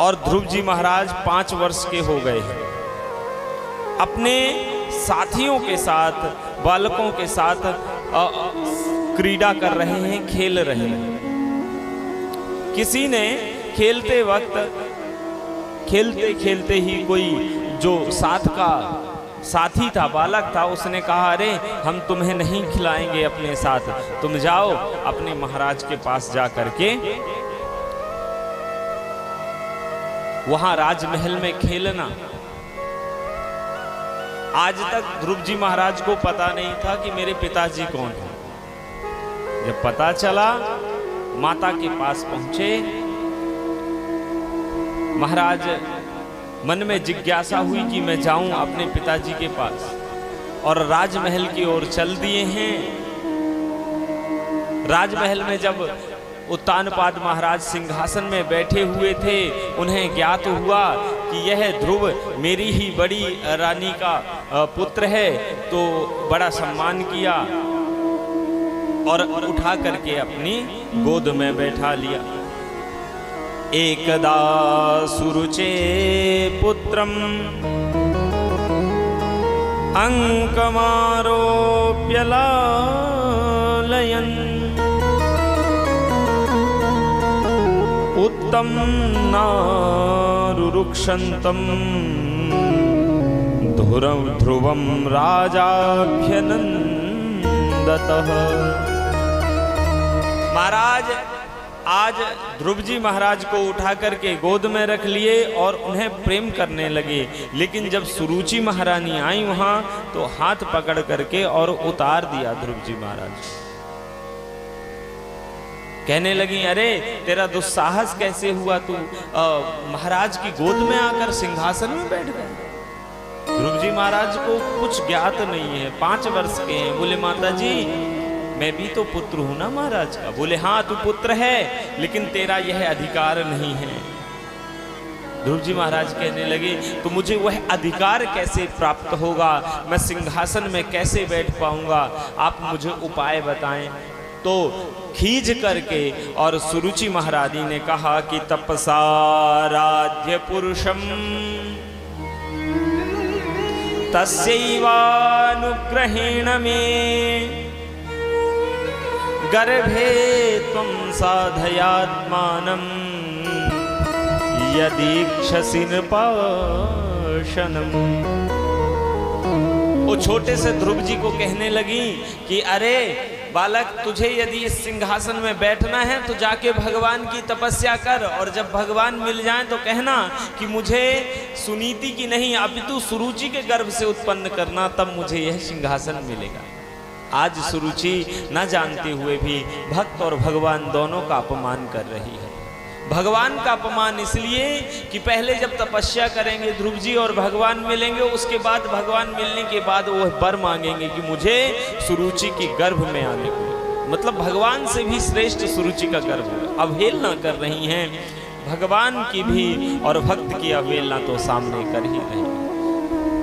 और ध्रुव जी महाराज 5 वर्ष के हो गए हैं। अपने साथियों के साथ, बालकों के साथ क्रीड़ा कर रहे हैं, खेल रहे हैं। किसी ने खेलते वक्त, खेलते खेलते ही कोई जो साथ का साथी था, बालक था, उसने कहा, अरे हम तुम्हें नहीं खिलाएंगे अपने साथ, तुम जाओ अपने महाराज के पास जा करके वहां राजमहल में खेलना। आज तक ध्रुव जी महाराज को पता नहीं था कि मेरे पिताजी कौन हैं। जब पता चला, माता के पास पहुंचे। महाराज मन में जिज्ञासा हुई कि मैं जाऊं अपने पिताजी के पास, और राजमहल की ओर चल दिए हैं। राजमहल में जब उत्तानपाद महाराज सिंहासन में बैठे हुए थे, उन्हें ज्ञात हुआ कि यह ध्रुव मेरी ही बड़ी रानी का पुत्र है, तो बड़ा सम्मान किया और उठा करके अपनी गोद में बैठा लिया। एकदा सुरुचे पुत्रम अंकमारोप्य लालयन् उत्तम नारुरुक्षन्तम ध्रुवम राजाभ्यनंदतः। महाराज आज ध्रुव जी महाराज को उठा करके गोद में रख लिए और उन्हें प्रेम करने लगे। लेकिन जब सुरुचि महारानी आई वहां, तो हाथ पकड़ करके और उतार दिया ध्रुव जी महाराज। कहने लगी, अरे तेरा दुस्साहस कैसे हुआ, तू महाराज की गोद में आकर सिंहासन में बैठ गए। ध्रुव जी महाराज को कुछ ज्ञात नहीं है, 5 वर्ष के हैं। बोले, माता जी मैं भी तो पुत्र हूं ना महाराज का। बोले, हाँ तू पुत्र है, लेकिन तेरा यह अधिकार नहीं है। ध्रुव जी महाराज कहने लगे, तो मुझे वह अधिकार कैसे प्राप्त होगा, मैं सिंहासन में कैसे बैठ पाऊंगा, आप मुझे उपाय बताएं। तो खींच करके और सुरुचि महारानी ने कहा कि तपसाराध्य पुरुषम तस्यैवानुग्रहेण में गर्भे त्वं साधयात्मानं यदीक्षसि नृपाशनम्। वो छोटे से ध्रुव जी को कहने लगी कि अरे बालक, तुझे यदि इस सिंहासन में बैठना है तो जाके भगवान की तपस्या कर, और जब भगवान मिल जाएं तो कहना कि मुझे सुनीति की नहीं अपितु सुरुचि के गर्भ से उत्पन्न करना, तब मुझे यह सिंहासन मिलेगा। आज सुरुचि न जानते हुए भी भक्त और भगवान दोनों का अपमान कर रही है। भगवान का अपमान इसलिए कि पहले जब तपस्या करेंगे ध्रुव जी और भगवान मिलेंगे, उसके बाद भगवान मिलने के बाद वो वर मांगेंगे कि मुझे सुरुचि की गर्भ में आने को, मतलब भगवान से भी श्रेष्ठ सुरुचि का गर्भ। अवहेलना कर रही हैं भगवान की भी और भक्त की अवहेलना तो सामने कर ही रही।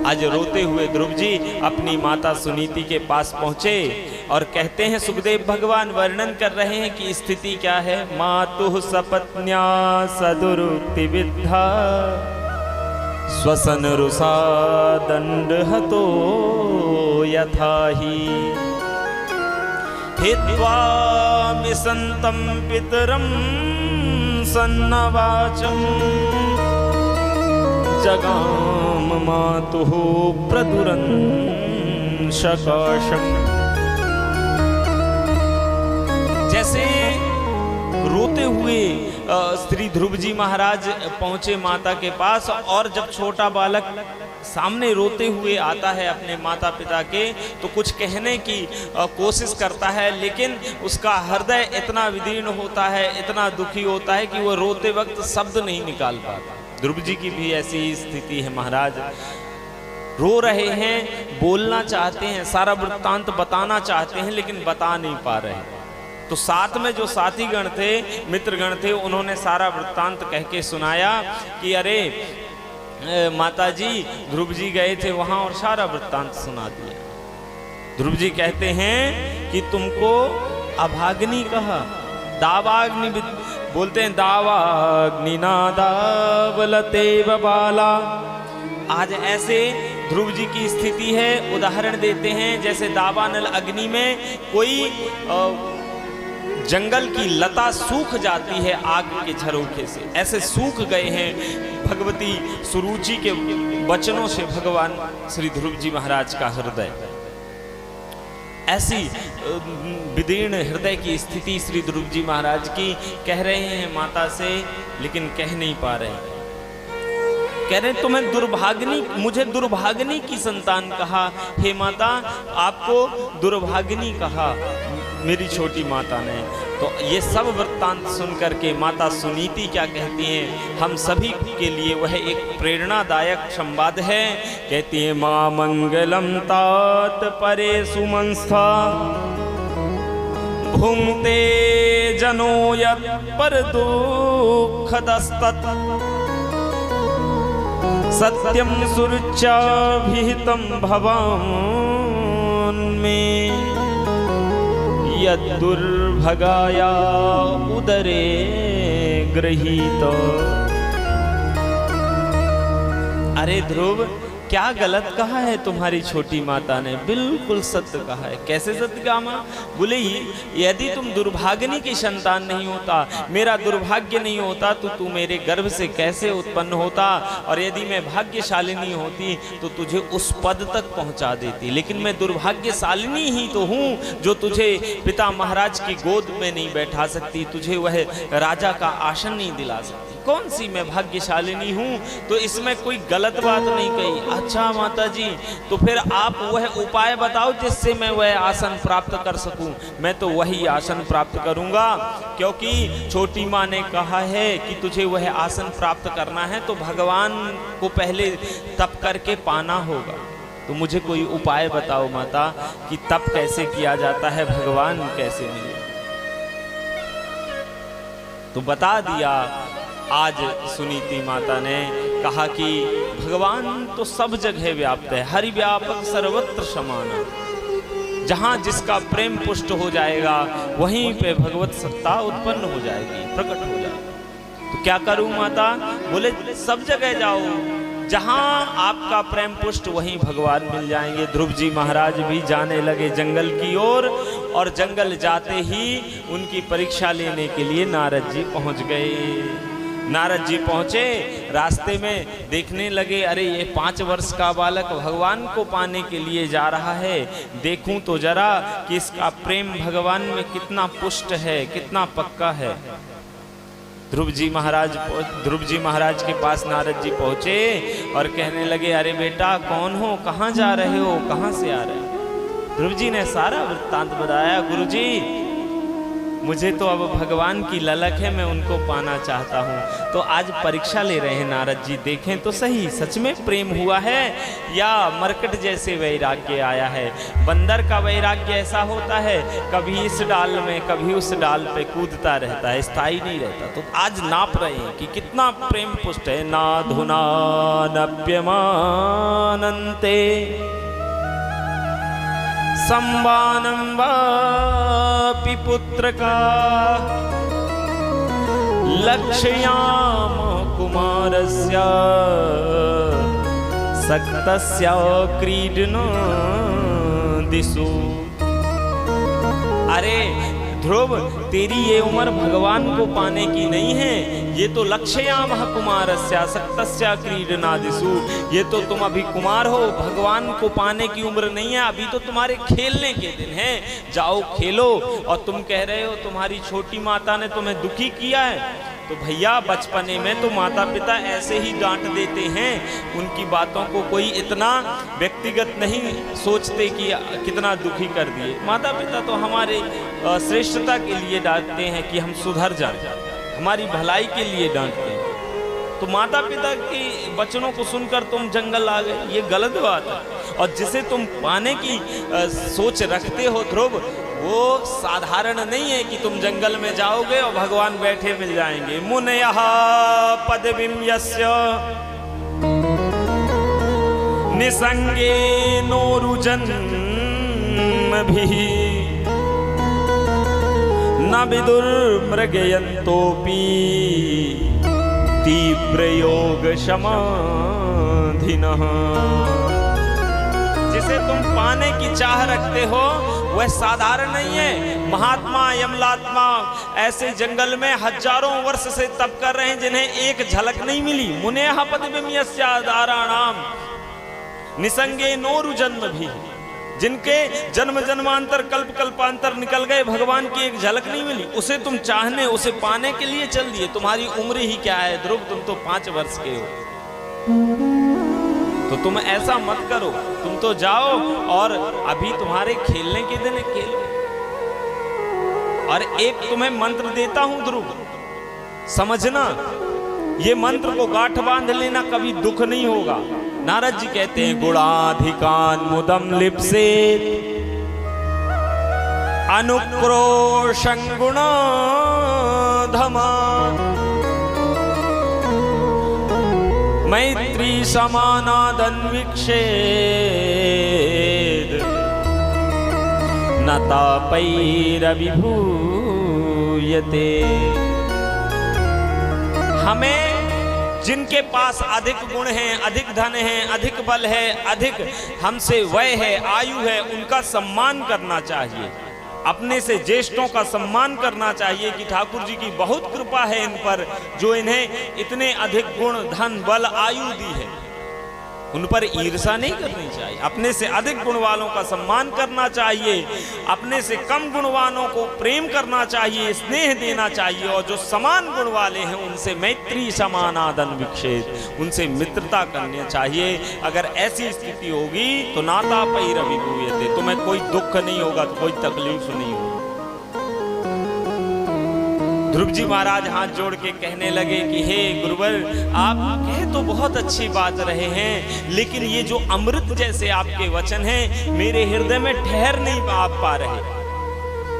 आज रोते हुए ध्रुव जी अपनी माता सुनीति के पास पहुंचे और कहते हैं, सुखदेव भगवान वर्णन कर रहे हैं कि स्थिति क्या है। मातुः सपत्न्या सदुरुक्ति विद्धा स्वसन रुषा दंड हतो यथा ही हित्वा मिसंतं पितरं सन्नवाचम जगाम मातुः प्रदुरं शकाशम। जैसे रोते हुए श्री ध्रुव जी महाराज पहुंचे माता के पास, और जब छोटा बालक सामने रोते हुए आता है अपने माता पिता के, तो कुछ कहने की कोशिश करता है, लेकिन उसका हृदय इतना विदीर्ण होता है, इतना दुखी होता है कि वो रोते वक्त शब्द नहीं निकाल पाता। ध्रुव जी की भी ऐसी ही स्थिति है। महाराज रो रहे हैं, बोलना चाहते हैं, सारा वृत्तांत बताना चाहते हैं, लेकिन बता नहीं पा रहे। तो साथ में जो साथी गण थे, मित्र गण थे, उन्होंने सारा वृत्तांत कह के सुनाया कि अरे माताजी ध्रुव जी गए थे वहां, और सारा वृत्तांत सुना दिया। ध्रुव जी कहते हैं कि तुमको अभाग्नि कहा, दावाग्नि बोलते हैं दावाग्निनादावलते बबाला। आज ऐसे ध्रुव जी की स्थिति है। उदाहरण देते हैं जैसे दावानल अग्नि में कोई जंगल की लता सूख जाती है आग के झरोखे से, ऐसे सूख गए हैं भगवती सुरुचि के वचनों से भगवान श्री ध्रुव जी महाराज का हृदय। ऐसी विदीर्ण हृदय की स्थिति श्री ध्रुव जी महाराज की। कह रहे हैं माता से, लेकिन कह नहीं पा रहे। कह रहे तुम्हें दुर्भाग्नि, मुझे दुर्भाग्नि की संतान कहा। हे माता, आपको दुर्भाग्नि कहा मेरी छोटी माता ने। तो ये सब वृत्तांत सुन करके माता सुनीति क्या कहती हैं, हम सभी के लिए वह एक प्रेरणादायक संवाद है। कहती है मां मंगलम तात परे सुमंस्था भुंक्ते जनो यत् पर दुःखदस्तत् सत्यम सुरुचाभिहितं भवान् मे यद्दुर्भगाया उदरे गृहीत। अरे ध्रुव, क्या गलत कहा है तुम्हारी छोटी माता ने? बिल्कुल सत्य कहा है। कैसे सत्य कहा मां? बोले यदि तुम दुर्भाग्नि की संतान नहीं होता, मेरा दुर्भाग्य नहीं होता, तो तू मेरे गर्भ से कैसे उत्पन्न होता? और यदि मैं भाग्यशालिनी होती तो तुझे उस पद तक पहुंचा देती। लेकिन मैं दुर्भाग्यशालिनी ही तो हूँ जो तुझे पिता महाराज की गोद में नहीं बैठा सकती, तुझे वह राजा का आसन नहीं दिला सकती। कौन सी मैं भाग्यशालिनी हूँ? तो इसमें कोई गलत बात नहीं कही। अच्छा माता जी, तो फिर आप वह उपाय बताओ जिससे मैं वह आसन प्राप्त कर सकूं। मैं तो वही आसन प्राप्त करूंगा, क्योंकि छोटी माँ ने कहा है कि तुझे वह आसन प्राप्त करना है तो भगवान को पहले तप करके पाना होगा। तो मुझे कोई उपाय बताओ माता कि तप कैसे किया जाता है, भगवान कैसे मिले। तो बता दिया। आज सुनीति माता ने कहा कि भगवान तो सब जगह व्याप्त है, हरि व्यापक सर्वत्र समान। जहां जिसका प्रेम पुष्ट हो जाएगा वहीं पे भगवत सत्ता उत्पन्न हो जाएगी, प्रकट हो जाएगी। तो क्या करूं माता? बोले सब जगह जाओ, जहां आपका प्रेम पुष्ट वहीं भगवान मिल जाएंगे। ध्रुव जी महाराज भी जाने लगे जंगल की ओर, और जंगल जाते ही उनकी परीक्षा लेने के लिए नारद जी पहुंच गए। नारद जी पहुंचे, रास्ते में देखने लगे, अरे ये 5 वर्ष का बालक भगवान को पाने के लिए जा रहा है। देखूं तो जरा कि इसका प्रेम भगवान में कितना पुष्ट है, कितना पक्का है। ध्रुव जी महाराज के पास नारद जी पहुंचे और कहने लगे, अरे बेटा कौन हो, कहाँ जा रहे हो, कहाँ से आ रहे हो? ध्रुव जी ने सारा वृत्तांत बताया। गुरु जी, मुझे तो अब भगवान की ललक है, मैं उनको पाना चाहता हूँ। तो आज परीक्षा ले रहे हैं नारद जी, देखें तो सही सच में प्रेम हुआ है या मरकट जैसे वैराग्य आया है। बंदर का वैराग्य ऐसा होता है, कभी इस डाल में कभी उस डाल पे कूदता रहता है, स्थायी नहीं रहता। तो आज नाप रहे हैं कि कितना प्रेम पुष्ट है। नाधुना नप्यमानन्ते संवानं वापि पुत्रका लक्ष्याम कुमारस्य सक्तस्य क्रीडनादिषु। अरे ध्रुव, तेरी ये उम्र भगवान को पाने की नहीं है, ये तो लक्ष्यामः कुमारस्य सक्तस्य क्रीडनादिषु। ये तो तुम अभी कुमार हो, भगवान को पाने की उम्र नहीं है, अभी तो तुम्हारे खेलने के दिन हैं। जाओ खेलो। और तुम कह रहे हो तुम्हारी छोटी माता ने तुम्हें दुखी किया है। तो भैया बचपने में तो माता पिता ऐसे ही डांट देते हैं, उनकी बातों को कोई इतना व्यक्तिगत नहीं सोचते कि कितना दुखी कर दिए। माता पिता तो हमारे श्रेष्ठता के लिए डांटते हैं कि हम सुधर जाएं, हमारी भलाई के लिए डांटते हैं। तो माता पिता के वचनों को सुनकर तुम जंगल आ गए, ये गलत बात है। और जिसे तुम पाने की सोच रखते हो ध्रुव, वो साधारण नहीं है कि तुम जंगल में जाओगे और भगवान बैठे मिल जाएंगे। मुनयः पदवीं यस्य निसंगेनोरुजन्मभिः न विदुर्मृगयन्तोऽपि तीव्र योग समाधिनः। जिसे तुम पाने की चाह रखते हो वह साधारण नहीं है। महात्मा यमलात्मा ऐसे जंगल में हजारों वर्ष से तप कर रहे हैं जिन्हें एक झलक नहीं मिली। मुनेह पदविमयस्यादाराणाम निसंगे नोरु जन्म भी, जिनके जन्म जन्मांतर कल्प कल्पांतर निकल गए, भगवान की एक झलक नहीं मिली। उसे तुम चाहने, उसे पाने के लिए चल दिए। तुम्हारी उम्र ही क्या है ध्रुव, तुम तो 5 वर्ष के हो। तो तुम ऐसा मत करो, तुम तो जाओ और अभी तुम्हारे खेलने के दिन खेलो। और एक तुम्हें मंत्र देता हूं ध्रुव, समझना, ये मंत्र को गांठ बांध लेना, कभी दुख नहीं होगा। नारद जी कहते हैं गुणाधिकान मुदम लिप्सेत अनुक्रोशं गुणाधमान मैत्री समानादन्वीक्षेद न तापैरविभूयते। हमें जिनके पास अधिक गुण हैं, अधिक धन है, अधिक बल है, अधिक हमसे वय है, आयु है, उनका सम्मान करना चाहिए। अपने से ज्येष्ठों का सम्मान करना चाहिए कि ठाकुर जी की बहुत कृपा है इन पर, जो इन्हें इतने अधिक गुण धन बल आयु दी है। उन पर ईर्षा नहीं करनी चाहिए। अपने से अधिक गुण वालों का सम्मान करना चाहिए, अपने से कम गुणवानों को प्रेम करना चाहिए, स्नेह देना चाहिए। और जो समान गुण वाले हैं उनसे मैत्री समानादन विक्षेद, उनसे मित्रता करनी चाहिए। अगर ऐसी स्थिति होगी तो नाता पैरविभूयते, तुम्हें कोई दुख नहीं होगा, तो कोई तकलीफ नहीं होगी। ध्रुव जी महाराज हाथ जोड़ के कहने लगे कि हे गुरुवर, आप कह तो बहुत अच्छी बात रहे हैं, लेकिन ये जो अमृत जैसे आपके वचन हैं मेरे हृदय में ठहर नहीं पा रहे।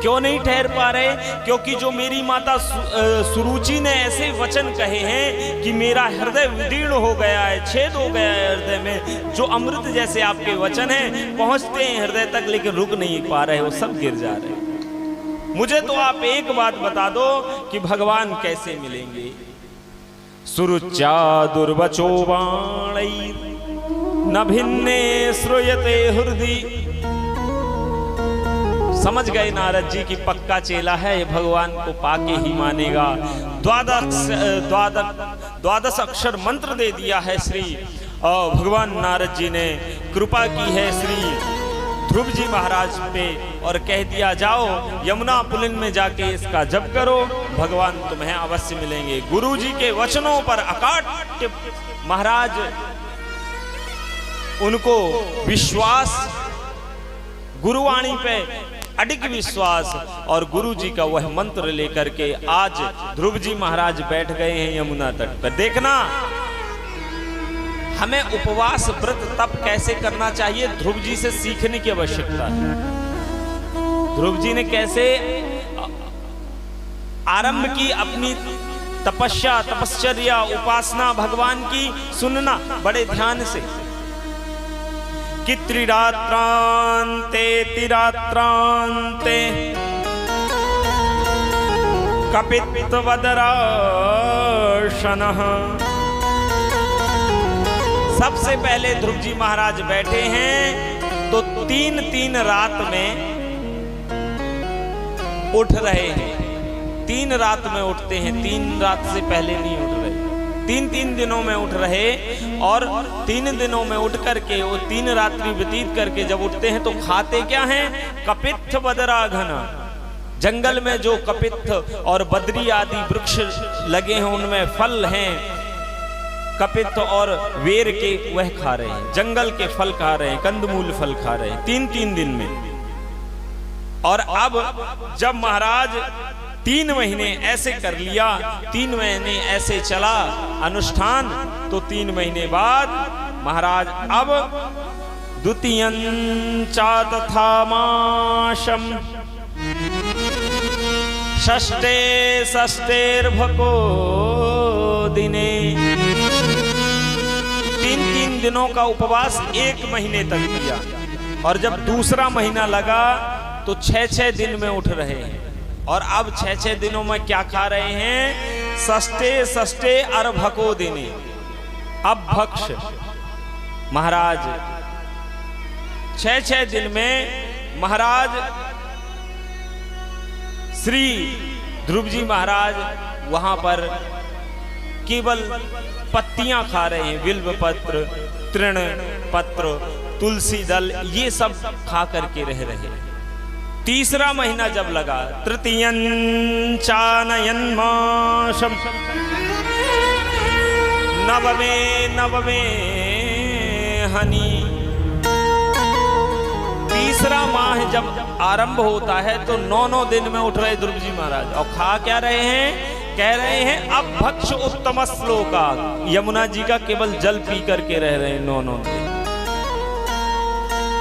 क्यों नहीं ठहर पा रहे? क्योंकि जो मेरी माता सुरुचि ने ऐसे वचन कहे हैं कि मेरा हृदय विदीर्ण हो गया है, छेद हो गया है हृदय में। जो अमृत जैसे आपके वचन हैं पहुंचते हैं हृदय तक, लेकिन रुक नहीं पा रहे, वो सब गिर जा रहे हैं। मुझे तो आप एक बात बता दो कि भगवान कैसे मिलेंगे। सुरुचा दुर्वचो वाणैः न भिन्ने श्रूयते हृदि। समझ गए नारद जी की पक्का चेला है, ये भगवान को पाके ही मानेगा। द्वादश अक्षर मंत्र दे दिया है श्री भगवान नारद जी ने, कृपा की है श्री ध्रुव जी महाराज पे, और कह दिया जाओ यमुना पुलिन में जाके इसका जप करो, भगवान तुम्हें अवश्य मिलेंगे। गुरु जी के वचनों पर अकाट्य महाराज उनको विश्वास, गुरुवाणी पे अडिग विश्वास, और गुरु जी का वह मंत्र लेकर के आज ध्रुव जी महाराज बैठ गए हैं यमुना तट पर। देखना हमें उपवास व्रत तप कैसे करना चाहिए, ध्रुव जी से सीखने की आवश्यकता है। ध्रुव जी ने कैसे आरंभ की अपनी तपस्या, तपश्चर्या, उपासना भगवान की, सुनना बड़े ध्यान से कि त्रिरात्रांते तिरात्रांते कपित्वदराशनः। सबसे पहले ध्रुव जी महाराज बैठे हैं तो 3 रात में उठ रहे हैं। 3 रात में उठते हैं, 3 रात से पहले नहीं उठ रहे। 3 दिनों में उठ रहे, और 3 दिनों में उठ करके वो 3 रात्रि व्यतीत करके जब उठते हैं तो खाते क्या हैं? कपित्थ बदराघन। जंगल में जो कपित्थ और बद्री आदि वृक्ष लगे हैं उनमें फल हैं, कपित्थ और वेर के, वह खा रहे हैं। जंगल के फल खा रहे हैं, कंदमूल फल खा रहे हैं 3 दिन में। और अब जब महाराज 3 महीने ऐसे कर लिया, 3 महीने ऐसे चला अनुष्ठान, तो 3 महीने बाद महाराज अब द्वितीयं चा तथा माशम षष्ठे षष्ठेर्भको दिने। 3 दिनों का उपवास 1 महीने तक किया, और जब दूसरा महीना लगा तो 6 दिन में उठ रहे हैं। और अब 6-6 दिनों में क्या खा रहे हैं? सस्ते सस्ते अर्भको दिने। अब भक्ष महाराज 6-6 दिन में महाराज श्री ध्रुव जी महाराज वहां पर केवल पत्तियां खा रहे हैं, बिल्व पत्र, तृण पत्र, तुलसी दल, ये सब खा करके रह रहे हैं। तीसरा महीना जब लगा, तृतीयं चानयन मासम, नवमे हनी, तीसरा माह जब आरंभ होता है तो 9 दिन में उठ रहे ध्रुव जी महाराज और खा क्या रहे हैं? कह रहे हैं अब भक्ष उत्तम श्लोका, यमुना जी का केवल जल पी करके रह रहे हैं 9 दिन।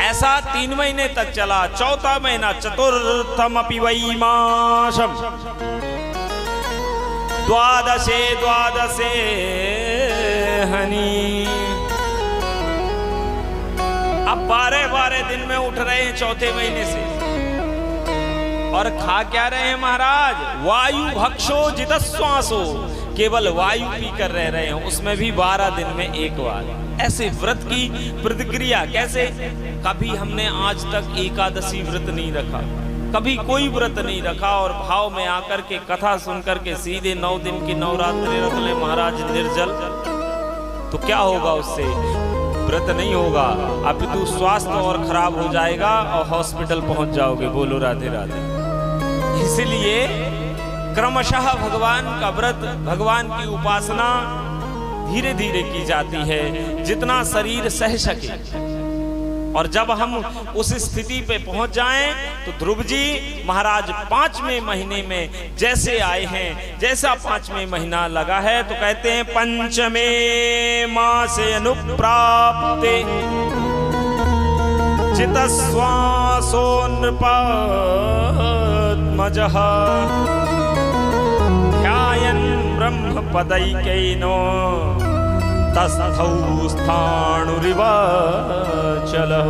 ऐसा 3 महीने तक चला। चौथा महीना चतुर्थम अपि वै मासम, द्वादशे हनी, अब 12 दिन में उठ रहे हैं चौथे महीने से और खा क्या रहे हैं महाराज? वायु भक्षो जितश्वासो, केवल वायु पी कर रह रहे हैं, उसमें भी 12 दिन में एक बार। ऐसे व्रत की प्रतिक्रिया कैसे? कभी हमने आज तक एकादशी व्रत नहीं रखा, कभी कोई व्रत नहीं रखा और भाव में आकर के कथा सुनकर के सीधे 9 दिन की नवरात्रि रख ले महाराज निर्जल, तो क्या होगा? उससे व्रत नहीं होगा, अपितु स्वास्थ्य और खराब हो जाएगा और हॉस्पिटल पहुंच जाओगे। बोलो राधे राधे। इसलिए क्रमशः भगवान का व्रत, भगवान की उपासना धीरे धीरे की जाती है, जितना शरीर सह सके। और जब हम उस स्थिति पे पहुंच जाएं तो ध्रुव जी महाराज 5वें महीने में जैसे आए हैं, जैसा 5वें महीना लगा है तो कहते हैं पंचमे मासे अनुप्राप्ते चितस्वासो नृपत्मजः ध्यायन् ब्रह्मपदैकैनो तस्थौ स्थाणुरिव चलः।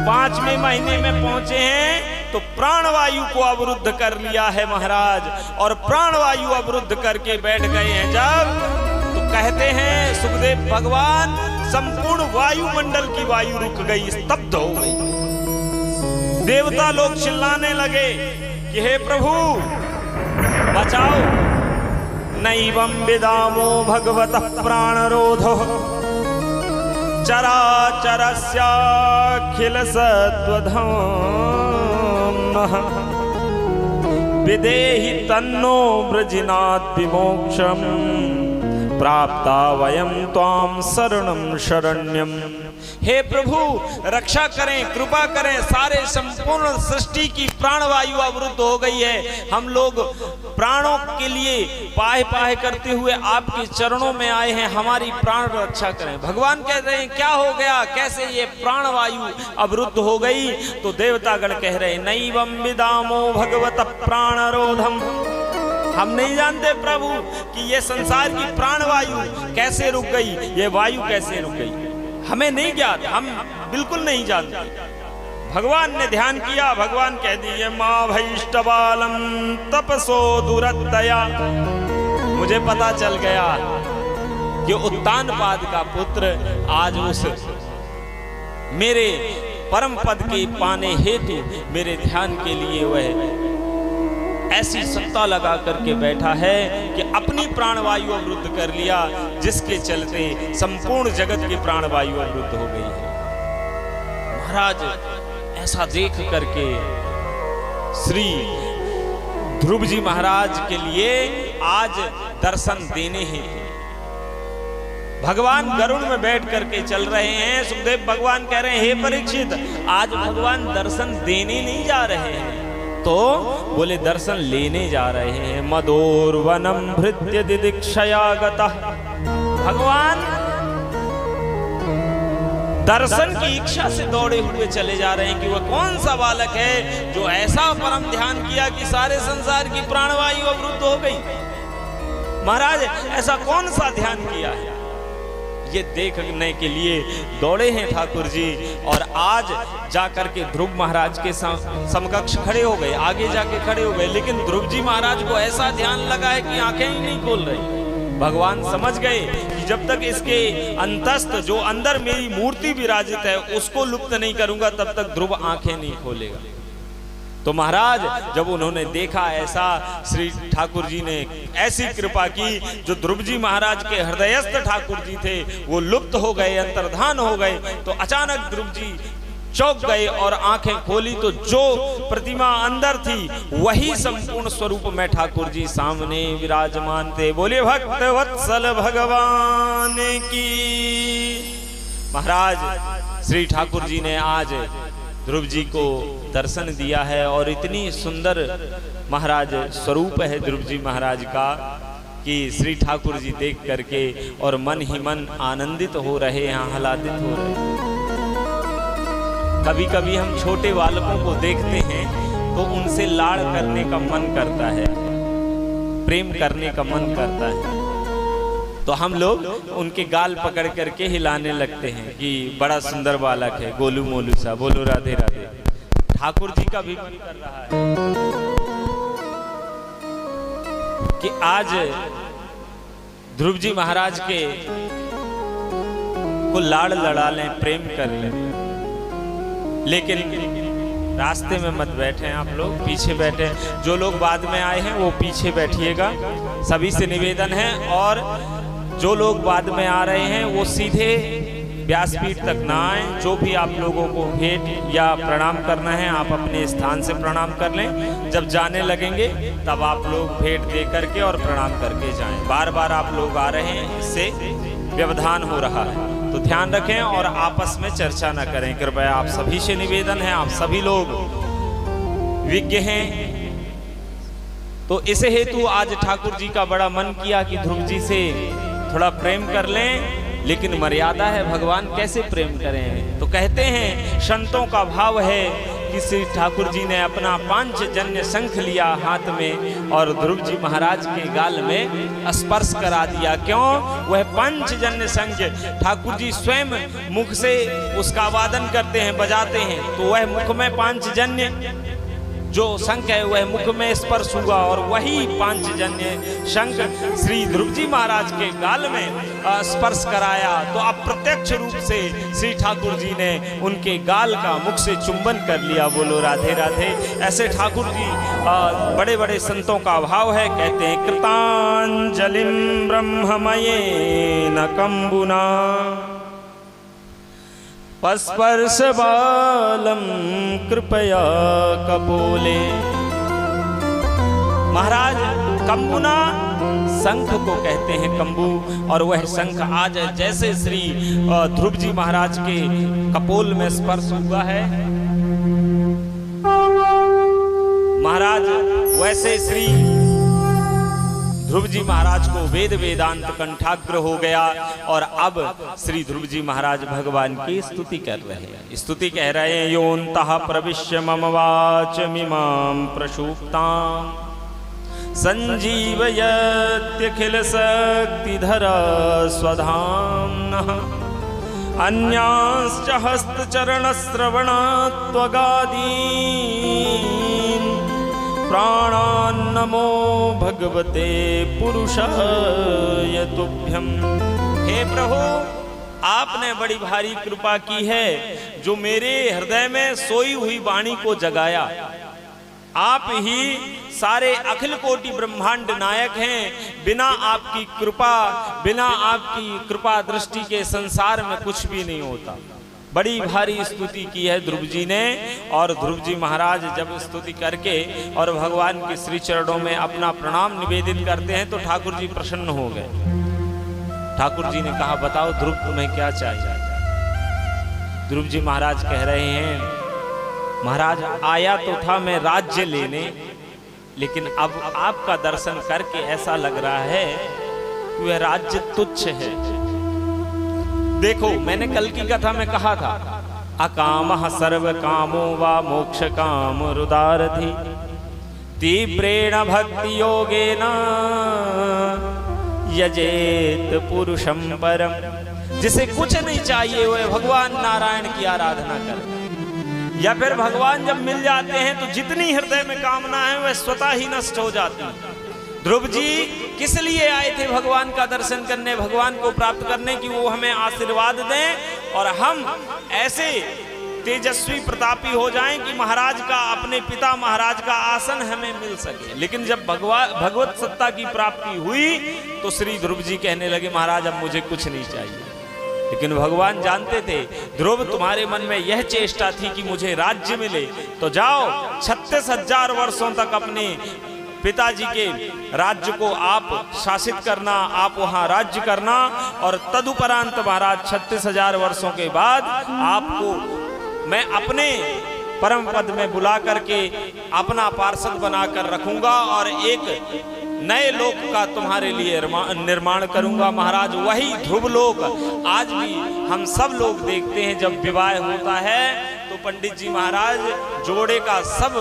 5वें महीने में पहुंचे हैं तो प्राणवायु को अवरुद्ध कर लिया है महाराज, और प्राणवायु अवरुद्ध करके बैठ गए हैं जब, तो कहते हैं सुखदेव भगवान संपूर्ण वायुमंडल की वायु रुक गई, स्तब्ध हो गई। देवता लोग चिल्लाने लगे कि हे प्रभु बचाओ, नैवं विदामो भगवतः प्राणरोधो चराचरस्याखिल सत्त्वधाम्नः विदेहि तन्नो वृजिनात् विमोक्षम् प्राप्ता वयं त्वां शरणं शरण्यम्। हे प्रभु रक्षा करें, कृपा करें, सारे संपूर्ण सृष्टि की प्राणवायु अवरुद्ध हो गई है, हम लोग प्राणों के लिए पाह पाह करते हुए आपके चरणों में आए हैं, हमारी प्राण रक्षा करें। भगवान कह रहे हैं क्या हो गया, कैसे ये प्राणवायु अवरुद्ध हो गई? तो देवतागण कह रहे हैं नैवं विदामो भगवतः प्राणरोधम, हम नहीं जानते प्रभु कि ये संसार की प्राणवायु कैसे रुक गई, ये वायु कैसे रुक गई, हमें नहीं ज्ञात, हम बिल्कुल नहीं जानते। भगवान ने ध्यान किया, भगवान कह दिए माँ भैष्टबालम तपसो दुरत्तया, मुझे पता चल गया कि उत्तानपाद का पुत्र आज उस मेरे परम पद के पाने हेतु मेरे ध्यान के लिए वह ऐसी सत्ता लगा करके बैठा है कि अपनी प्राणवायु अवरुद्ध कर लिया, जिसके चलते संपूर्ण जगत की प्राणवायु अवरुद्ध हो गई है। महाराज ऐसा देख करके श्री ध्रुव जी महाराज के लिए आज दर्शन देने हैं। भगवान गरुड़ में बैठ करके चल रहे हैं। सुखदेव भगवान कह रहे हैं हे परीक्षित, आज भगवान दर्शन देने नहीं जा रहे हैं, तो बोले दर्शन लेने जा रहे हैं। मदोर्वनम भृत्य दिदीक्षया गतः, भगवान दर्शन की इच्छा से दौड़े हुए चले जा रहे हैं कि वह कौन सा बालक है जो ऐसा परम ध्यान किया कि सारे संसार की प्राणवायु अवरुद्ध हो गई। महाराज ऐसा कौन सा ध्यान किया है? ये देखने के लिए दौड़े हैं ठाकुर जी। और आज जाकर के ध्रुव महाराज के समकक्ष खड़े हो गए, आगे जाके खड़े हो गए। लेकिन ध्रुव जी महाराज को ऐसा ध्यान लगा है कि आंखें ही नहीं खोल रही। भगवान समझ गए कि जब तक इसके अंतस्थ जो अंदर मेरी मूर्ति विराजित है उसको लुप्त नहीं करूंगा तब तक ध्रुव आंखें नहीं खोलेगा। तो महाराज जब उन्होंने देखा ऐसा, श्री ठाकुर जी ने ऐसी कृपा की, जो ध्रुव जी महाराज के हृदयस्थ ठाकुर जी थे वो लुप्त हो गए, अंतर्धान हो गए। तो अचानक ध्रुव जी चौंक गए और आंखें खोली तो जो प्रतिमा अंदर थी वही संपूर्ण स्वरूप में ठाकुर जी सामने विराजमान थे। बोले भक्त वत्सल भगवान की। महाराज श्री ठाकुर जी ने आज ध्रुव जी को दर्शन दिया है और इतनी सुंदर महाराज स्वरूप है ध्रुव जी महाराज का कि श्री ठाकुर जी देख करके और मन ही मन आनंदित हो रहे हैं, आह्लादित हो रहे हैं। कभी कभी हम छोटे बालकों को देखते हैं तो उनसे लाड़ करने का मन करता है, प्रेम करने का मन करता है, तो हम लोग उनके गाल पकड़ करके हिलाने लगते हैं कि बड़ा सुंदर बालक है, गोलू मोलू सा, बोलो राधे राधे। ठाकुर जी का भी मन कर रहा है कि आज ध्रुव जी महाराज के को लाड़ लड़ा लें, प्रेम कर लें। लेकिन रास्ते में मत बैठे आप लोग, पीछे बैठे। जो लोग बाद में आए हैं वो पीछे बैठिएगा, सभी से निवेदन है। और जो लोग बाद में आ रहे हैं वो सीधे व्यासपीठ तक ना आए। जो भी आप लोगों को भेंट या प्रणाम करना है आप अपने स्थान से प्रणाम कर लें। जब जाने लगेंगे तब आप लोग भेंट दे करके और प्रणाम करके जाएं। बार बार आप लोग आ रहे हैं, इससे व्यवधान हो रहा है, तो ध्यान रखें और आपस में चर्चा न करें। कृपया आप सभी से निवेदन है, आप सभी लोग विज्ञ हैं। तो इसे हेतु आज ठाकुर जी का बड़ा मन किया कि ध्रुव जी से थोड़ा प्रेम कर लें, लेकिन मर्यादा है, भगवान कैसे प्रेम करें। तो कहते हैं संतों का भाव है कि श्री ठाकुर जी ने अपना पांचजन्य शंख लिया हाथ में और ध्रुव जी महाराज के गाल में स्पर्श करा दिया। क्यों? वह पांचजन्य शंख ठाकुर जी स्वयं मुख से उसका वादन करते हैं, बजाते हैं, तो वह मुख में पांचजन्य जो शंख है वह मुख में स्पर्श हुआ और वही पांचजन्य शंख श्री ध्रुव जी महाराज के गाल में स्पर्श कराया। तो अप्रत्यक्ष रूप से श्री ठाकुर जी ने उनके गाल का मुख से चुंबन कर लिया। बोलो राधे राधे। ऐसे ठाकुर जी बड़े बड़े संतों का भाव है। कहते हैं कृतांजलिं ब्रह्ममयेन कंबुना पस्पर्श बालम कृपया कपोले। महाराज कंबुना शंख को कहते हैं, कंबू, और वह शंख आज जैसे श्री ध्रुव जी महाराज के कपोल में स्पर्श हुआ है महाराज, वैसे श्री ध्रुव जी महाराज को वेद वेदांत कंठाग्र हो गया। और अब श्री ध्रुव जी महाराज भगवान की स्तुति कर रहे हैं। स्तुति कह रहे हैं योऽन्तः प्रविश्य मम वाचमिमां प्रसूप्तां संजीवयत्यखिल शक्तिधरा स्वधाम्नः अन्यांश्च हस्तचरणश्रवणात्वगादीन् प्राणान्नमो भगवते पुरुषाय तुभ्यं। हे प्रभु, आपने बड़ी भारी कृपा की है जो मेरे हृदय में सोई हुई वाणी को जगाया। आप ही सारे अखिल कोटि ब्रह्मांड नायक हैं। बिना आपकी कृपा, बिना आपकी कृपा दृष्टि के संसार में कुछ भी नहीं होता। बड़ी भारी स्तुति की है ध्रुव जी ने। और ध्रुव जी महाराज जब स्तुति करके और भगवान के श्री चरणों में अपना प्रणाम निवेदित करते हैं तो ठाकुर जी प्रसन्न हो गए। ठाकुर जी ने कहा बताओ ध्रुव तुम्हें क्या चाहिए। ध्रुव जी महाराज कह रहे हैं महाराज आया तो था मैं राज्य लेने, लेकिन अब आपका दर्शन करके ऐसा लग रहा है कि वह राज्य तुच्छ है। देखो मैंने कल की कथा में कहा था अकामः सर्व कामो वा मोक्ष काम रुदारधि तीव्रेण भक्ति योगेन यजेत पुरुषं परम। जिसे कुछ नहीं चाहिए वह भगवान नारायण की आराधना करे। या फिर भगवान जब मिल जाते हैं तो जितनी हृदय में कामना है वह स्वतः ही नष्ट हो जाती है। ध्रुव जी किस लिए आए थे भगवान का दर्शन करने, भगवान को प्राप्त करने की वो हमें आशीर्वाद दें और हम ऐसे तेजस्वी प्रतापी हो जाएं कि महाराज का, अपने पिता महाराज का आसन हमें मिल सके। लेकिन जब भगवत सत्ता की प्राप्ति हुई तो श्री ध्रुव जी कहने लगे महाराज अब मुझे कुछ नहीं चाहिए। लेकिन भगवान जानते थे ध्रुव तुम्हारे मन में यह चेष्टा थी कि मुझे राज्य मिले, तो जाओ 36,000 वर्षों तक अपने पिताजी के राज्य को आप शासित करना, आप वहां राज्य करना और तदुपरांत महाराज 36,000 वर्षों के बाद आपको मैं अपने परम पद में बुला करके अपना पार्षद बनाकर रखूंगा और एक नए लोक का तुम्हारे लिए निर्माण करूंगा। महाराज वही ध्रुव लोक आज भी हम सब लोग देखते हैं। जब विवाह होता है तो पंडित जी महाराज जोड़े का सब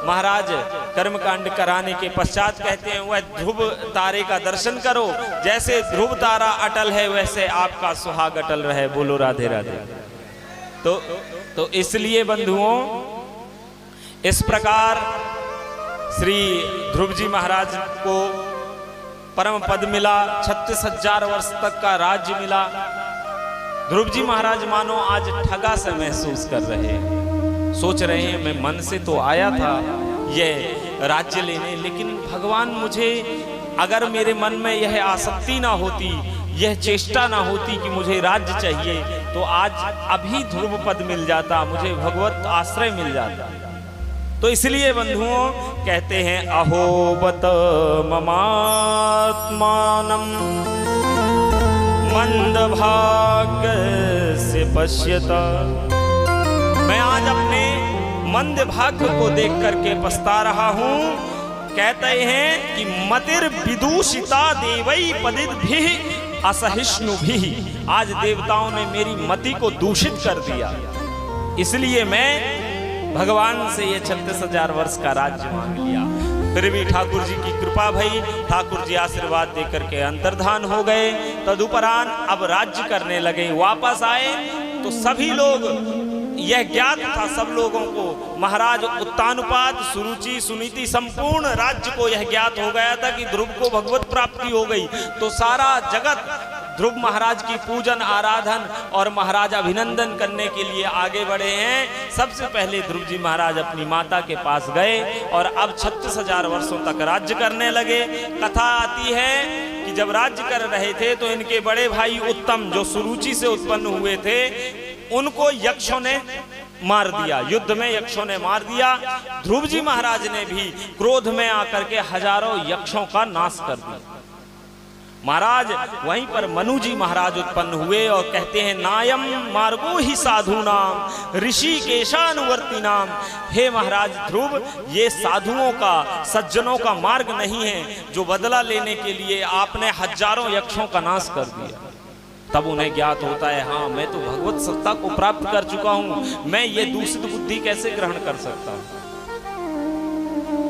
महाराज कर्मकांड कराने के पश्चात कहते हैं वह ध्रुव तारे का दर्शन करो, जैसे ध्रुव तारा अटल है वैसे आपका सुहाग अटल रहे। बोलो राधे राधे। तो इसलिए बंधुओं इस प्रकार श्री ध्रुव जी महाराज को परम पद मिला, 36,000 वर्ष तक का राज्य मिला। ध्रुव जी महाराज मानो आज ठगा से महसूस कर रहे हैं, सोच रहे हैं मैं मन से तो आया था ये राज्य लेने, लेकिन भगवान मुझे, अगर मेरे मन में यह आसक्ति ना होती, यह चेष्टा ना होती कि मुझे राज्य चाहिए, तो आज अभी ध्रुव पद मिल जाता, मुझे भगवत आश्रय मिल जाता। तो इसलिए बंधुओं कहते हैं अहो बत ममात्मानं मंद भाग्य से पश्यता। मैं आज अपने मंद भाग्य को देख करके पछता रहा हूं। कहते हैं कि मतिर विदूषिता देवई पदित भी असहिष्णु भी। आज देवताओं ने मेरी मति को दूषित कर दिया, इसलिए मैं भगवान से ये 36,000 वर्ष का राज्य मांग लिया। फिर भी ठाकुर जी की कृपा भई, ठाकुर जी आशीर्वाद देकर के अंतर्धान हो गए। तदुपरांत अब राज्य करने लगे। वापस आए तो सभी लोग, यह ज्ञात था सब लोगों को, महाराज उत्तानुपात, सुरुचि, सुनीति, संपूर्ण राज्य को यह ज्ञात हो गया था कि ध्रुव को भगवत प्राप्ति हो गई। तो सारा जगत ध्रुव महाराज की पूजन, आराधन और महाराज अभिनंदन करने के लिए आगे बढ़े हैं। सबसे पहले ध्रुव जी महाराज अपनी माता के पास गए और अब 36,000 वर्षों तक राज्य करने लगे। कथा आती है कि जब राज्य कर रहे थे तो इनके बड़े भाई उत्तम, जो सुरुचि से उत्पन्न हुए थे, उनको यक्षों ने मार दिया, युद्ध में यक्षों ने मार दिया। ध्रुव जी महाराज ने भी क्रोध में आकर के हजारों यक्षों का नाश कर दिया। महाराज वहीं पर मनु जी महाराज उत्पन्न हुए और कहते हैं नायम मार्गो ही साधु नाम ऋषि केशानुवर्ती नाम। हे महाराज ध्रुव, ये साधुओं का, सज्जनों का मार्ग नहीं है जो बदला लेने के लिए आपने हजारों यक्षों का नाश कर दिया। तब उन्हें ज्ञात होता है हाँ मैं तो भगवत सत्ता को प्राप्त कर चुका हूं, मैं ये दूषित बुद्धि कैसे ग्रहण कर सकता हूं।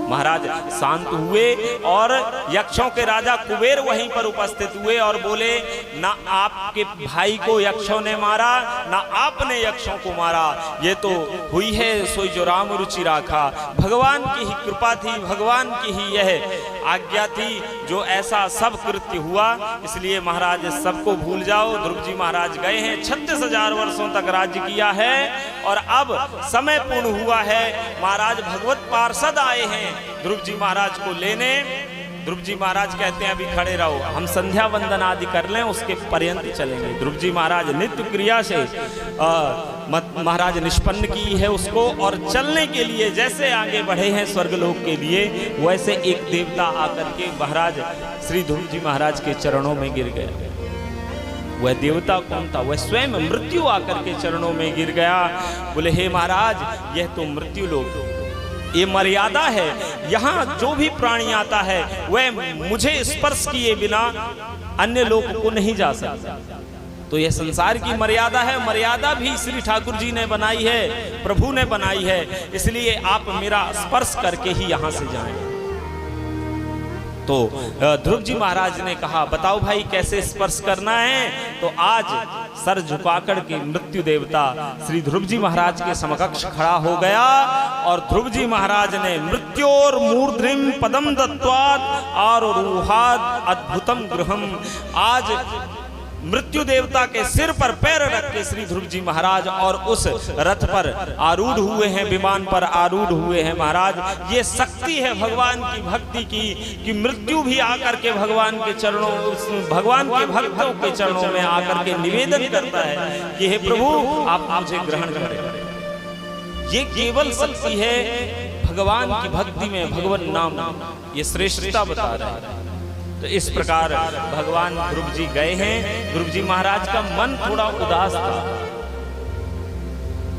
महाराज शांत हुए और यक्षों के राजा कुबेर वहीं पर उपस्थित हुए और बोले ना आपके भाई को यक्षों ने मारा, ना आपने यक्षों को मारा, ये तो हुई है सोई जो राम रुचि राखा। भगवान की ही कृपा थी, भगवान की ही यह आज्ञा थी जो ऐसा सब कृत्य हुआ। इसलिए महाराज सबको भूल जाओ। ध्रुव जी महाराज गए हैं, 36,000 वर्षों तक राज्य किया है और अब समय पूर्ण हुआ है। महाराज भगवत पार्षद आए हैं ध्रुव जी महाराज को लेने। ध्रुव जी महाराज कहते हैं अभी खड़े रहो, हम संध्या वंदन आदि कर लें, उसके पर्यंत चलेंगे। ध्रुव जी महाराज नित्य क्रिया से महाराज निष्पन्न की है उसको, और चलने के लिए जैसे आगे बढ़े हैं स्वर्गलोक के लिए, वैसे एक देवता आकर के महाराज श्री ध्रुव जी महाराज के चरणों में गिर गया। वह देवता कौन था? वह स्वयं मृत्यु आकर के चरणों में गिर गया। बोले हे महाराज यह तो मृत्यु लोक, ये मर्यादा है, यहाँ जो भी प्राणी आता है वह मुझे स्पर्श किए बिना अन्य लोग को नहीं जा सकता। तो यह संसार की मर्यादा है, मर्यादा भी श्री ठाकुर जी ने बनाई है, प्रभु ने बनाई है, इसलिए आप मेरा स्पर्श करके ही यहाँ से जाएं। तो ध्रुव जी महाराज ने कहा बताओ भाई कैसे स्पर्श करना है। तो आज सर झुकाकर के मृत्यु देवता श्री ध्रुव जी महाराज के समकक्ष खड़ा हो गया और ध्रुव जी महाराज ने मृत्योर मूर्ध्निम पदम दत्वात् आरोहाद अद्भुतम गृहम। आज मृत्यु देवता के सिर पर पैर रख के श्री ध्रुव जी महाराज और उस रथ पर आरूढ़ हुए हैं, विमान पर आरूढ़ हुए हैं। महाराज ये शक्ति है भगवान की भक्ति की कि मृत्यु भी आकर के भगवान के चरणों, भगवान के भक्तों के चरणों में आकर के निवेदन करता है कि हे प्रभु आप मुझे ग्रहण करें। ये केवल शक्ति है भगवान की भक्ति में, भगवान नाम, ये श्रेष्ठता बता रहा है। तो इस प्रकार भगवान ध्रुव जी गए हैं। ध्रुव जी महाराज का मन थोड़ा उदास था।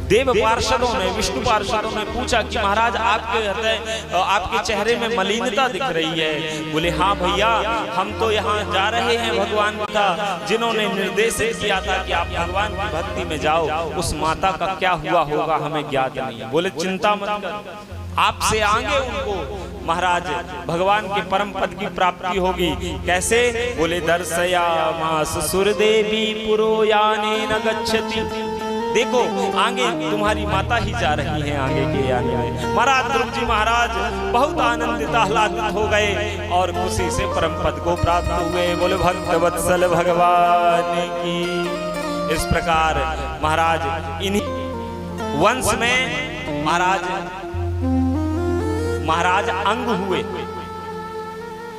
देव पार्षदों ने, विष्णु पार्षदों ने पूछा कि महाराज आपके हृदय, आपके चेहरे में मलिनता दिख रही है। बोले हाँ भैया, हम तो यहाँ जा रहे हैं भगवान का, जिन्होंने निर्देशित किया था कि आप भगवान की भक्ति में जाओ, उस माता का क्या हुआ होगा हमें ज्ञात नहीं। बोले चिंता मत कर, आपसे आगे उनको महाराज भगवान के परम पद की प्राप्ति होगी। कैसे? बोले दर्शयामास सुरदेवी पुरोयाने न गच्छति। देखो आगे तुम्हारी माता ही जा रही हैं आगे के यानी में। महाराज ध्रुव जी महाराज बहुत आनंदित आह्लादित हो गए और खुशी से परम पद को प्राप्त हुए। बोले भक्त वत्सल भगवान की। इस प्रकार महाराज इन्हीं वंश में महाराज अंग हुए।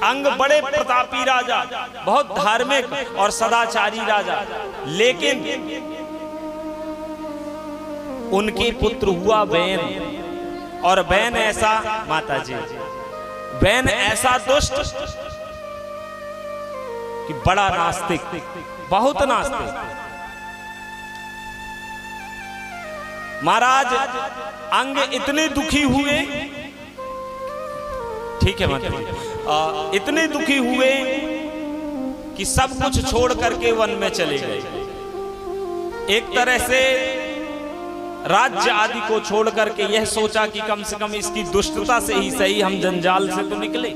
अंग बड़े प्रतापी राजा, बहुत धार्मिक और सदाचारी राजा, लेकिन उनके पुत्र हुआ बैन। और बैन ऐसा, माता जी, बैन ऐसा दुष्ट कि बड़ा नास्तिक, बहुत नास्तिक। महाराज अंग इतने दुखी हुए, ठीक है मतलब इतने दुखी हुए कि सब कुछ छोड़ करके वन में चले गए। एक तरह से राज्य आदि को छोड़ करके यह सोचा कि कम से कम इसकी दुष्टता से ही सही हम जंजाल से तो निकले।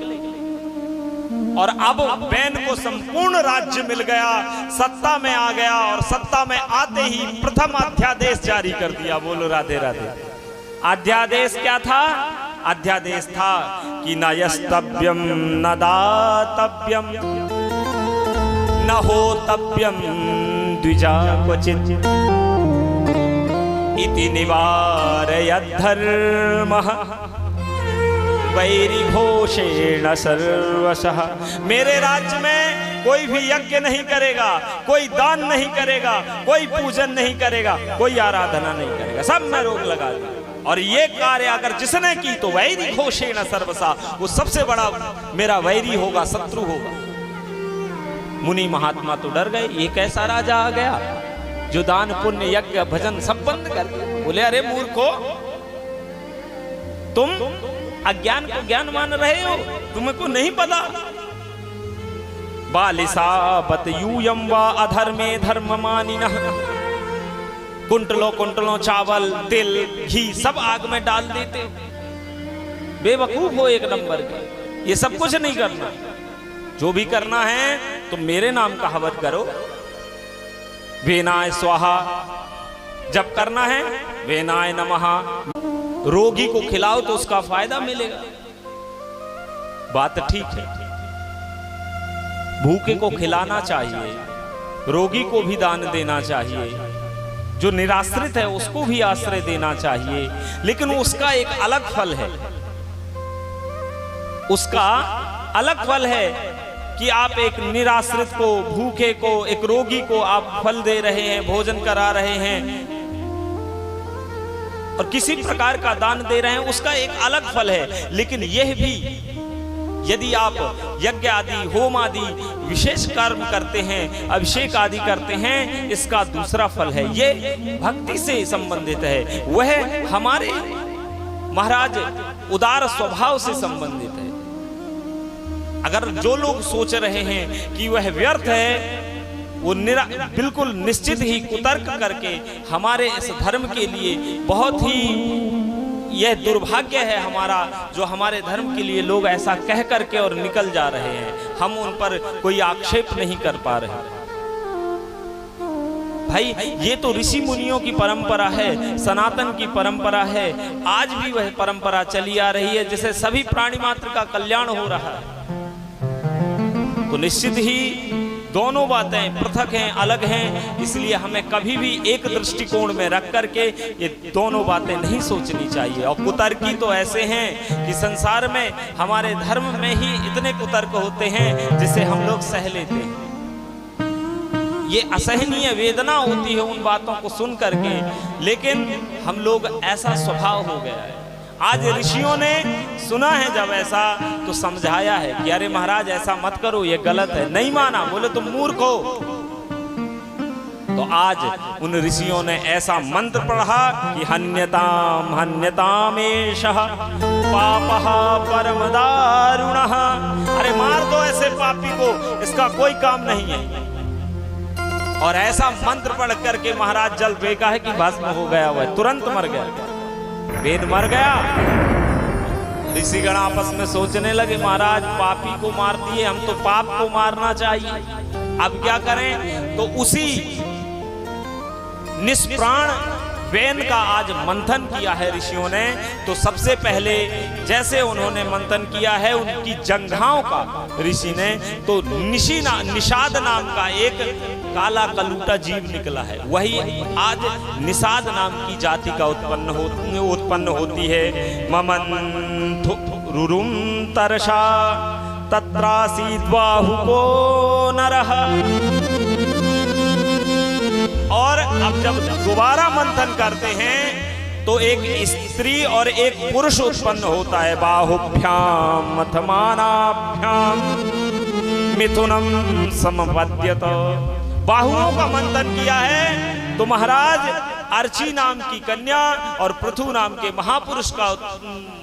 और अब बैन को संपूर्ण राज्य मिल गया, सत्ता में आ गया और सत्ता में आते ही प्रथम अध्यादेश जारी कर दिया। बोलो राधे राधे। अध्यादेश क्या था? अध्यादेश था कि न यस्तव्यम न दातव्यम न होतव्यम द्विजा क्वचित् इति निवारयत् धर्मः वैरी घोषेण सर्वशः। मेरे राज्य में कोई भी यज्ञ नहीं करेगा, कोई दान नहीं करेगा, कोई पूजन नहीं करेगा, कोई आराधना नहीं करेगा, सब में रोक लगा दूं। और ये कार्य अगर जिसने की तो वैरी घोषेण सर्वसा, वो सबसे बड़ा मेरा वैरी होगा, शत्रु होगा। मुनि महात्मा तो डर गए, ये कैसा राजा आ गया जो दान पुण्य यज्ञ भजन सब बंद कर दिया। बोले अरे मूर्खो, तुम अज्ञान को ज्ञान मान रहे हो, तुम्हें को नहीं पता। बालिसा बत यूयम वा अधर्मे धर्म मानिनः। कुंटलों कुंटलों चावल तिल घी सब आग में डाल देते। बेवकूफ हो एक नंबर के। ये सब कुछ नहीं करना, जो भी करना है तो मेरे नाम का हवन करो। वेनाय स्वाहा जब करना है, वेनाय नमः। रोगी को खिलाओ तो उसका फायदा मिलेगा। बात ठीक है, भूखे को खिलाना चाहिए, रोगी को भी दान देना चाहिए, जो निराश्रित है उसको भी आश्रय देना चाहिए, लेकिन उसका एक अलग फल है। उसका अलग फल है कि आप एक निराश्रित को, भूखे को, एक रोगी को आप फल दे रहे हैं, भोजन करा रहे हैं और किसी प्रकार का दान दे रहे हैं, उसका एक अलग फल है। लेकिन यह भी यदि आप यज्ञ आदि, होम आदि विशेष कर्म करते हैं, अभिषेक आदि करते हैं, इसका दूसरा फल है। ये भक्ति से संबंधित है, वह हमारे महाराज उदार स्वभाव से संबंधित है। अगर जो लोग सोच रहे हैं कि वह व्यर्थ है, वो बिल्कुल निश्चित ही कुतर्क करके हमारे इस धर्म के लिए बहुत ही यह दुर्भाग्य है हमारा, जो हमारे धर्म के लिए लोग ऐसा कह करके और निकल जा रहे हैं। हम उन पर कोई आक्षेप नहीं कर पा रहे। भाई ये तो ऋषि मुनियों की परंपरा है, सनातन की परंपरा है, आज भी वह परंपरा चली आ रही है, जिससे सभी प्राणी मात्र का कल्याण हो रहा है। तो निश्चित ही दोनों बातें पृथक हैं, अलग हैं, इसलिए हमें कभी भी एक दृष्टिकोण में रख करके ये दोनों बातें नहीं सोचनी चाहिए। और कुतर्की तो ऐसे हैं कि संसार में हमारे धर्म में ही इतने कुतर्क होते हैं जिसे हम लोग सह लेते हैं। ये असहनीय वेदना होती है उन बातों को सुन करके, लेकिन हम लोग ऐसा स्वभाव हो गया है। आज ऋषियों ने सुना है जब ऐसा तो समझाया है कि अरे महाराज ऐसा मत करो, ये गलत है। नहीं माना, बोले तुम मूर्ख हो। तो आज उन ऋषियों ने ऐसा मंत्र पढ़ा कि हन्यताम हन्यतामेशः पापः परम दारुणः। अरे मार दो ऐसे पापी को, इसका कोई काम नहीं है। और ऐसा मंत्र पढ़ करके महाराज जल फेंका है कि भस्म हो गया, वह तुरंत मर गया, वेद मर गया। ऋषिगण आपस में सोचने लगे महाराज पापी को मार दिए, हम तो पाप को मारना चाहिए, अब क्या करें। तो उसी निष्प्राण वेन का आज मंथन किया है ऋषियों ने। तो सबसे पहले जैसे उन्होंने मंथन किया है उनकी जंघाओं का ऋषि ने, तो निषाद नाम का एक काला कलूटा जीव निकला है। वही आज निषाद नाम की जाति का उत्पन्न होती है। ममंथु रुरुम तरशा तत्रासीद बाहुको नरः। और अब जब दोबारा मंथन करते हैं तो एक स्त्री और एक पुरुष उत्पन्न होता है। बाहुभ्याम मथमानाभ्याम मिथुनम समपद्यत। बाहुओं का मंथन किया है तो महाराज अर्ची नाम की कन्या और पृथु नाम के महापुरुष का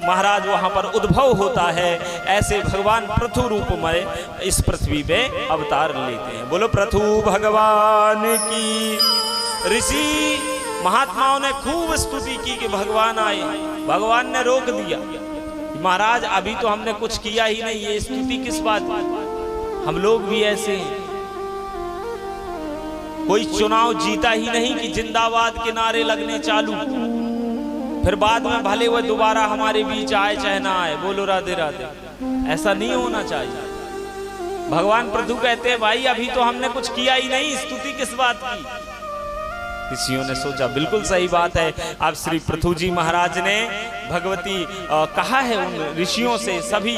महाराज वहां पर उद्भव होता है। ऐसे भगवान पृथु रूप में इस पृथ्वी पे अवतार लेते हैं। बोलो पृथु भगवान की। ऋषि महात्माओं ने खूब स्तुति की कि भगवान आए। भगवान ने रोक दिया, महाराज अभी तो हमने कुछ किया ही नहीं, ये स्तुति किस बात की। हम लोग भी ऐसे हैं, कोई चुनाव जीता ही नहीं कि जिंदाबाद के नारे लगने चालू, फिर बाद में भले वह दोबारा हमारे बीच आए चाहे ना आए। बोलो राधे राधे। ऐसा नहीं होना चाहिए। भगवान पृथु कहते हैं भाई अभी तो हमने कुछ किया ही नहीं, स्तुति किस बात की। ऋषियों ने सोचा बिल्कुल सही बात है। अब श्री पृथु जी महाराज ने भगवती कहा है उन ऋषियों से, सभी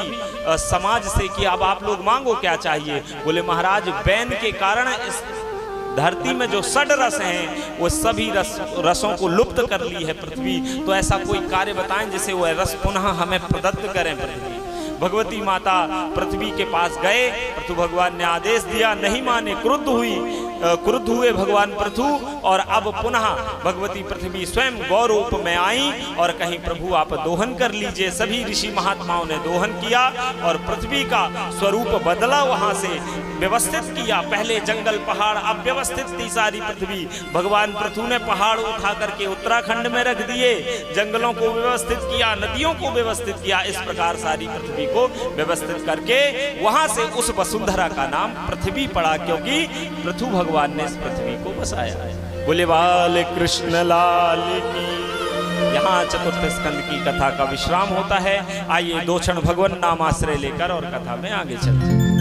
समाज से कि अब आप लोग मांगो क्या चाहिए। बोले महाराज बैन के कारण इस धरती में जो षड रस हैं वो सभी रसों को लुप्त कर ली है पृथ्वी। तो ऐसा कोई कार्य बताएं जिसे वह रस पुनः हमें प्रदत्त करें पृथ्वी। भगवती माता पृथ्वी के पास गए, पृथु भगवान ने आदेश दिया, नहीं माने, क्रुद्ध हुए भगवान पृथु। और अब पुनः भगवती पृथ्वी स्वयं गौ रूप में आई और कहीं प्रभु आप दोहन कर लीजिए। सभी ऋषि महात्माओं ने दोहन किया और पृथ्वी का स्वरूप बदला, वहां से व्यवस्थित किया। पहले जंगल पहाड़, अब व्यवस्थित थी सारी पृथ्वी। भगवान पृथु ने पहाड़ उठा करके उत्तराखंड में रख दिए, जंगलों को व्यवस्थित किया, नदियों को व्यवस्थित किया। इस प्रकार सारी पृथ्वी को व्यवस्थित करके वहां से उस वसुंधरा का नाम पृथ्वी पड़ा, क्योंकि पृथु भगवान ने इस पृथ्वी को बसाया है। बोले बाल कृष्ण लाल की। यहाँ चतुर्थ स्कंद की कथा का विश्राम होता है। आइए दो क्षण भगवान नाम आश्रय लेकर और कथा में आगे चलते हैं।